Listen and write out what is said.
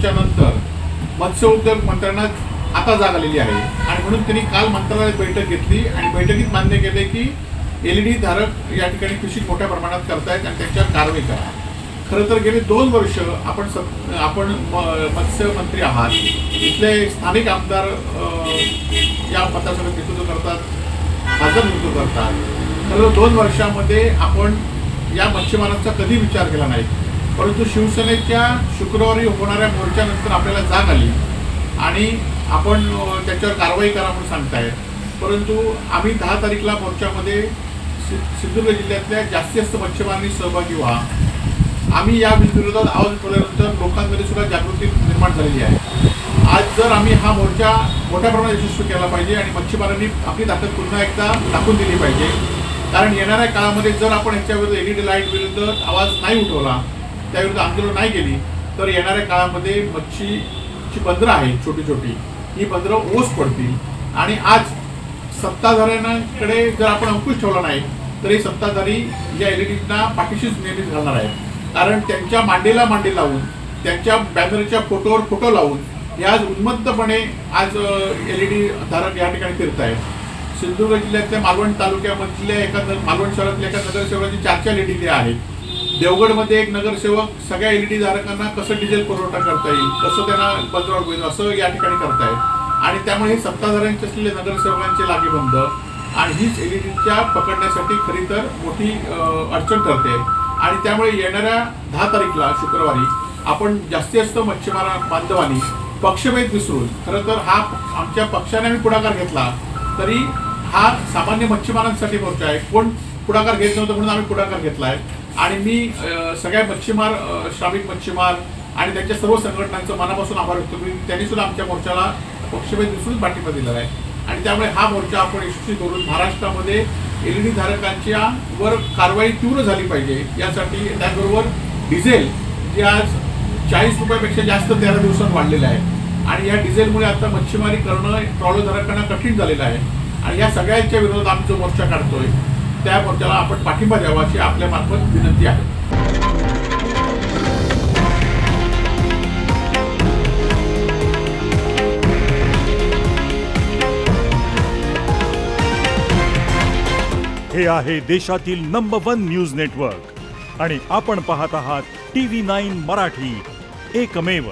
मोर्चानंतर मत्स्य उद्योग मंत्र्यांना आता जाग आलेली आहे आणि म्हणून त्यांनी काल मंत्रालयात बैठक घेतली आणि बैठकीत मान्य केले की LED धारक या ठिकाणी कृषी मोठ्या प्रमाणात करतायत आणि त्यांच्यावर कारवाई करा. खरं तर गेले 2 वर्ष आपण मत्स्य मंत्री आहात, इथले स्थानिक आमदार या मतदारसंघात नेतृत्व करतात, खासदार नेतृत्व करतात. खरं 2 वर्षामध्ये आपण या मच्छीमारांचा कधी विचार केला नाही, परंतु शिवसेनेच्या शुक्रवारी होणाऱ्या मोर्चानंतर आपल्याला जाग आली आणि आपण त्याच्यावर कारवाई करा म्हणून सांगताय. परंतु आम्ही 10 तारीखला मोर्चामध्ये सिंधुदुर्ग जिल्ह्यातल्या जास्तीत जास्त मच्छीमारांनी सहभागी व्हा. आम्ही या विरोधात आवाज उठवल्यानंतर लोकांमध्ये सुद्धा जागृती निर्माण झालेली आहे. आज जर आम्ही हा मोर्चा मोठ्या प्रमाणात यशस्वी केला पाहिजे आणि मच्छीमारांनी आपली ताकद पुन्हा एकदा दाखवून दिली पाहिजे. कारण येणाऱ्या काळामध्ये जर आपण याच्याविरुद्ध LED लाईट विरुद्ध आवाज नाही उठवला, त्याविरुद्ध आंदोलन नाही केली, तर येणाऱ्या काळामध्ये मच्छीची बंदरं आहेत छोटी छोटी, ही बंदरं ओस पडतील. आणि आज सत्ताधाऱ्यांकडे जर आपण अंकुश ठेवला नाही तरी सत्ताधारी या LEDना पाठीशीच नेहमीच घालणार आहेत. कारण त्यांच्या मांडीला मांडी लावून, त्यांच्या बॅनरच्या फोटोवर फोटो लावून हे आज उन्मत्तपणे आज LED धारक या ठिकाणी फिरत आहेत. सिंधुदुर्ग जिल्ह्यातल्या मालवण तालुक्यामधल्या मालवण शहरातल्या एका नगरसेवकाची 4 LED आहेत. देवगडमध्ये एक नगरसेवक सगळ्या LED धारकांना कसं डिझेल पुरवठा करता येईल, कसं त्यांना बंदरावर होईल असं या ठिकाणी करतायत. आणि त्यामुळे हे सत्ताधाऱ्यांचे असलेले नगरसेवकांचे लागेबंद आणि हीच LEDच्या पकडण्यासाठी खरी तर मोठी अडचण ठरते. आणि त्यामुळे येणाऱ्या 10 तारीखला शुक्रवारी आपण जास्तीत जास्त मच्छीमार बांधवांनी पक्षभेद विसरून, खरं तर हा आमच्या पक्षाने आम्ही पुढाकार घेतला तरी हा सामान्य मच्छीमारांसाठी मोर्चा आहे. कोण पुढाकार घेत नव्हतं म्हणून आम्ही पुढाकार घेतला आहे. आणि मी सगळ्या मच्छीमार, श्रमिक मच्छीमार आणि त्यांच्या सर्व संघटनांचं मनापासून आभार व्यक्त करून त्यांनी सुद्धा आमच्या मोर्चाला पक्षभेद विसरून पाठिंबा दिलेला आहे. आणि त्यामुळे हा मोर्चा आपण यशस्वी करून महाराष्ट्रामध्ये LED धारकांच्या वर कारवाई तीव्र झाली पाहिजे यासाठी. त्याचबरोबर डिझेल जे आज 40 रुपयापेक्षा जास्त 13 दिवसात वाढलेलं आहे आणि या डिझेलमुळे आता मच्छीमारी करणं ट्रॉलरधारकांना कठीण झालेलं आहे. आणि या सगळ्यांच्या विरोधात आम्ही जो मोर्चा काढतोय त्या मोर्चाला आपण पाठिंबा द्यावा अशी आपल्या मार्फत विनंती आहे. हे आहे देशातील नंबर 1 न्यूज नेटवर्क आणि आपण पाहत आहात TV9 मराठी, एकमेव.